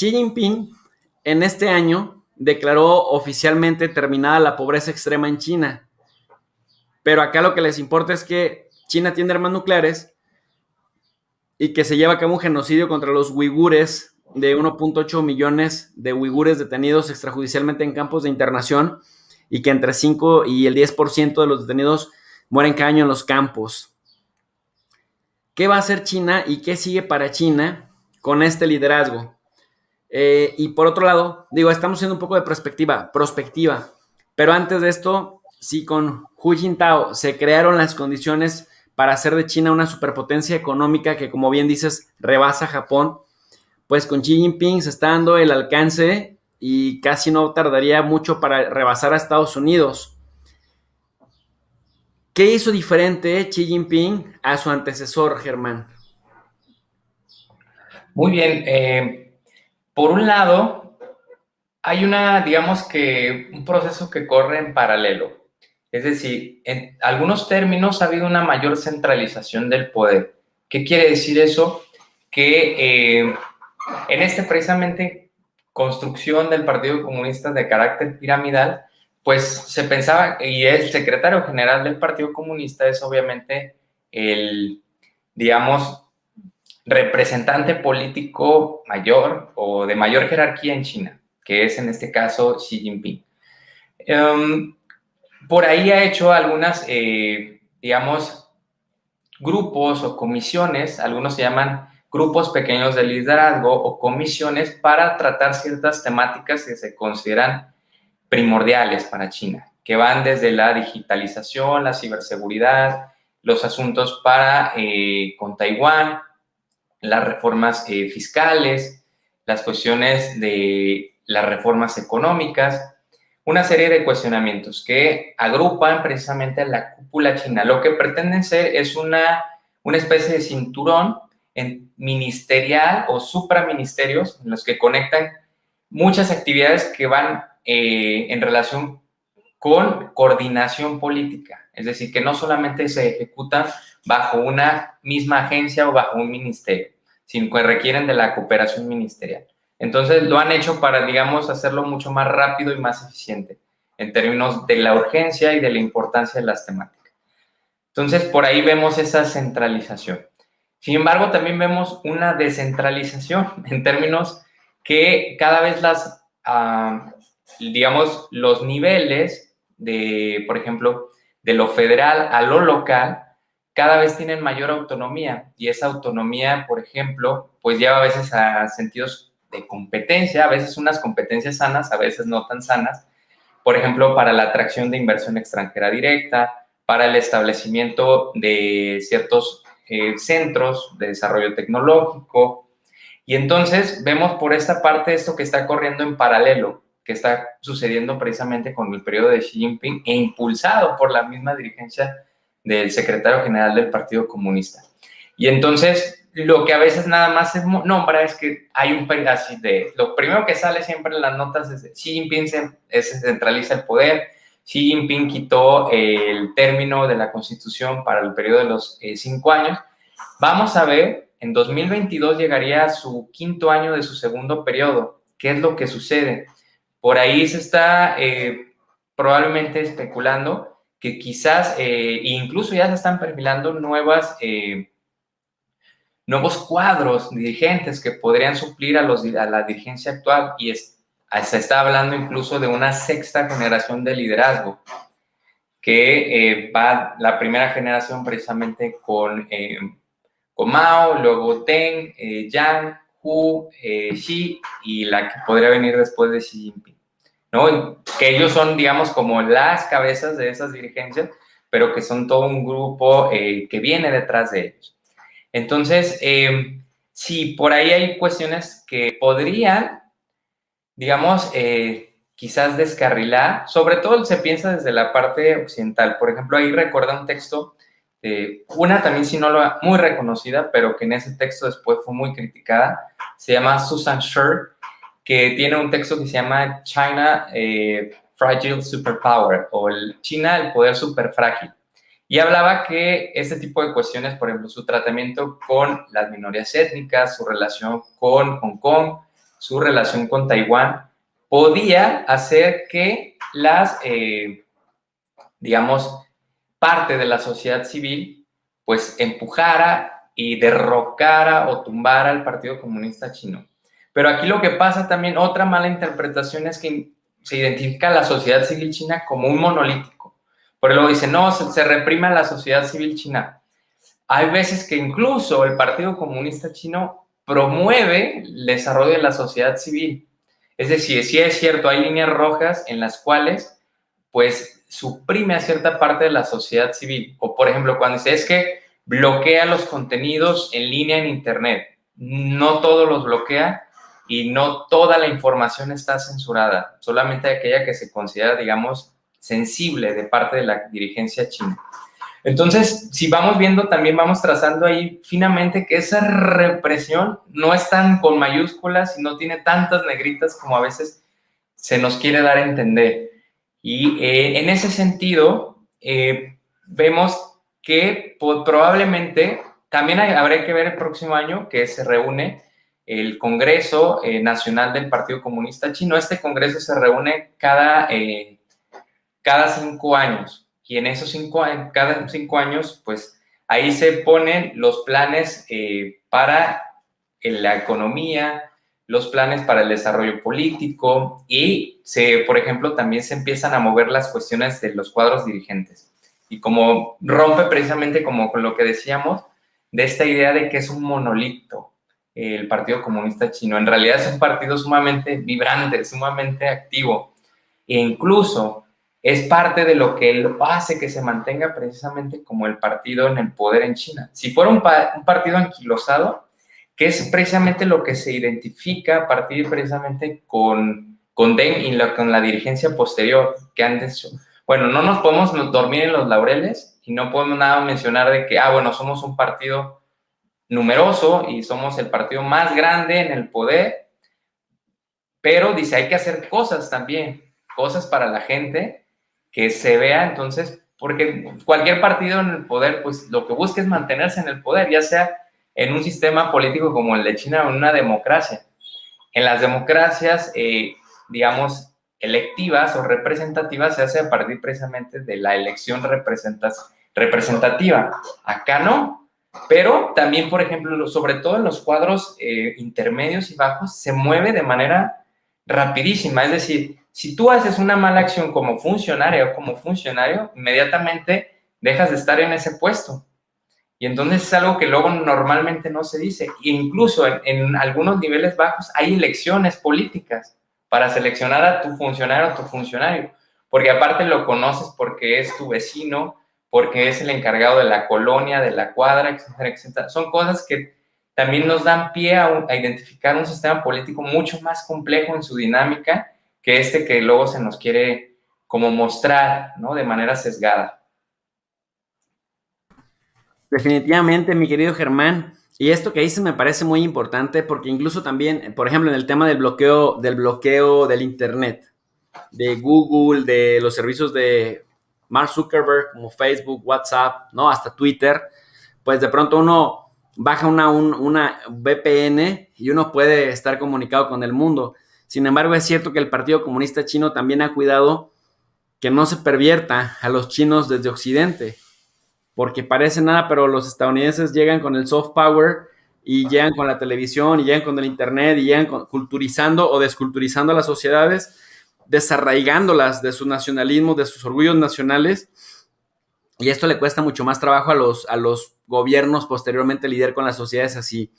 Xi Jinping en este año declaró oficialmente terminada la pobreza extrema en China. Pero acá lo que les importa es que China tiene armas nucleares y que se lleva a cabo un genocidio contra los uigures de 1.8 millones de uigures detenidos extrajudicialmente en campos de internación y que entre 5 y el 10% de los detenidos mueren cada año en los campos. ¿Qué va a hacer China y qué sigue para China con este liderazgo? Y por otro lado, digo, estamos haciendo un poco de prospectiva, pero antes de esto, si con Hu Jintao se crearon las condiciones para hacer de China una superpotencia económica que, como bien dices, rebasa a Japón, pues con Xi Jinping se está dando el alcance y casi no tardaría mucho para rebasar a Estados Unidos. ¿Qué hizo diferente Xi Jinping a su antecesor, Germán? Muy bien. Por un lado, hay digamos que un proceso que corre en paralelo. Es decir, en algunos términos ha habido una mayor centralización del poder. ¿Qué quiere decir eso? Que en precisamente construcción del Partido Comunista de carácter piramidal, pues se pensaba, y el secretario general del Partido Comunista es obviamente el, digamos, representante político mayor o de mayor jerarquía en China, que es en este caso Xi Jinping. Por ahí ha hecho algunas, digamos, grupos o comisiones, algunos se llaman grupos pequeños de liderazgo o comisiones para tratar ciertas temáticas que se consideran primordiales para China, que van desde la digitalización, la ciberseguridad, los asuntos con Taiwán, las reformas fiscales, las cuestiones de las reformas económicas, una serie de cuestionamientos que agrupan precisamente la cúpula china. Lo que pretenden ser es una especie de cinturón ministerial o supraministerios en los que conectan muchas actividades que van en relación con coordinación política, es decir, que no solamente se ejecutan bajo una misma agencia o bajo un ministerio, sino que requieren de la cooperación ministerial. Entonces lo han hecho para, digamos, hacerlo mucho más rápido y más eficiente en términos de la urgencia y de la importancia de las temáticas. Entonces por ahí vemos esa centralización. Sin embargo, también vemos una descentralización en términos que cada vez digamos, los niveles por ejemplo, de lo federal a lo local, cada vez tienen mayor autonomía y esa autonomía, por ejemplo, pues lleva a veces a sentidos de competencia, a veces unas competencias sanas, a veces no tan sanas, por ejemplo, para la atracción de inversión extranjera directa, para el establecimiento de ciertos centros de desarrollo tecnológico. Y entonces vemos por esta parte esto que está corriendo en paralelo, que está sucediendo precisamente con el periodo de Xi Jinping e impulsado por la misma dirigencia del secretario general del Partido Comunista. Y entonces lo que a veces nada más se nombra es que hay un pedacito lo primero que sale siempre en las notas es Xi Jinping se centraliza el poder, Xi Jinping quitó el término de la Constitución para el periodo de los 5 años. Vamos a ver, en 2022 llegaría a su 5º año de su segundo periodo. ¿Qué es lo que sucede? Por ahí se está probablemente especulando que quizás, incluso ya se están perfilando nuevos cuadros dirigentes que podrían suplir a la dirigencia actual y se está hablando incluso de una 6ª generación de liderazgo que va la primera generación precisamente con Mao, luego Deng, Yang, Hu, Xi y la que podría venir después de Xi Jinping, ¿no? Que ellos son, digamos, como las cabezas de esas dirigencias, pero que son todo un grupo que viene detrás de ellos. Entonces, sí, por ahí hay cuestiones que podrían, digamos, quizás descarrilar, sobre todo se piensa desde la parte occidental. Por ejemplo, ahí recuerda un texto una también, si no lo muy reconocida, pero que en ese texto después fue muy criticada, se llama Susan Sher, que tiene un texto que se llama China Fragile Superpower, o China, el poder superfrágil. Y hablaba que este tipo de cuestiones, por ejemplo, su tratamiento con las minorías étnicas, su relación con Hong Kong, su relación con Taiwán, podía hacer que digamos, parte de la sociedad civil, pues empujara y derrocara o tumbara al Partido Comunista Chino. Pero aquí lo que pasa también, otra mala interpretación es que se identifica a la sociedad civil china como un monolítico. Pero luego dice, no, se reprime a la sociedad civil china. Hay veces que incluso el Partido Comunista Chino promueve el desarrollo de la sociedad civil. Es decir, sí es cierto, hay líneas rojas en las cuales, pues, suprime a cierta parte de la sociedad civil. O, por ejemplo, cuando dice, es que bloquea los contenidos en línea en Internet. No todos los bloquea y no toda la información está censurada. Solamente aquella que se considera, digamos, sensible de parte de la dirigencia china. Entonces, si vamos viendo, también vamos trazando ahí finamente que esa represión no es tan con mayúsculas y no tiene tantas negritas como a veces se nos quiere dar a entender. Y en ese sentido, vemos que probablemente también habrá que ver el próximo año que se reúne el Congreso Nacional del Partido Comunista Chino. Este congreso se reúne cada 5 años. Y en esos cada 5 años, pues ahí se ponen los planes para la economía, los planes para el desarrollo político y, por ejemplo, también se empiezan a mover las cuestiones de los cuadros dirigentes. Y como rompe precisamente como con lo que decíamos, de esta idea de que es un monolito el Partido Comunista Chino. En realidad es un partido sumamente vibrante, sumamente activo e incluso es parte de lo que hace que se mantenga precisamente como el partido en el poder en China. Si fuera un partido anquilosado, que es precisamente lo que se identifica a partir precisamente con Deng y con la dirigencia posterior que han hecho. Bueno, no nos podemos dormir en los laureles y no podemos nada mencionar de que, bueno, somos un partido numeroso y somos el partido más grande en el poder, pero dice, hay que hacer cosas también, cosas para la gente, que se vea entonces, porque cualquier partido en el poder, pues lo que busca es mantenerse en el poder, ya sea en un sistema político como el de China o en una democracia. En las democracias, digamos, electivas o representativas se hace a partir precisamente de la elección representativa. Acá no, pero también, por ejemplo, sobre todo en los cuadros intermedios y bajos, se mueve de manera rapidísima, es decir, si tú haces una mala acción como funcionario o como funcionario, inmediatamente dejas de estar en ese puesto. Y entonces es algo que luego normalmente no se dice. E incluso en algunos niveles bajos hay elecciones políticas para seleccionar a tu funcionario o tu funcionario. Porque aparte lo conoces porque es tu vecino, porque es el encargado de la colonia, de la cuadra, etcétera, etcétera. Son cosas que también nos dan pie a identificar un sistema político mucho más complejo en su dinámica que que luego se nos quiere como mostrar, ¿no? De manera sesgada. Definitivamente, mi querido Germán. Y esto que dices me parece muy importante porque incluso también, por ejemplo, en el tema del bloqueo del Internet, de Google, de los servicios de Mark Zuckerberg como Facebook, WhatsApp, ¿no? Hasta Twitter, pues de pronto uno baja una VPN y uno puede estar comunicado con el mundo. Sin embargo, es cierto que el Partido Comunista Chino también ha cuidado que no se pervierta a los chinos desde Occidente, porque parece nada, pero los estadounidenses llegan con el soft power y llegan con la televisión y llegan con el internet y llegan culturizando o desculturizando a las sociedades, desarraigándolas de su nacionalismo, de sus orgullos nacionales, y esto le cuesta mucho más trabajo a los gobiernos posteriormente lidiar con las sociedades así.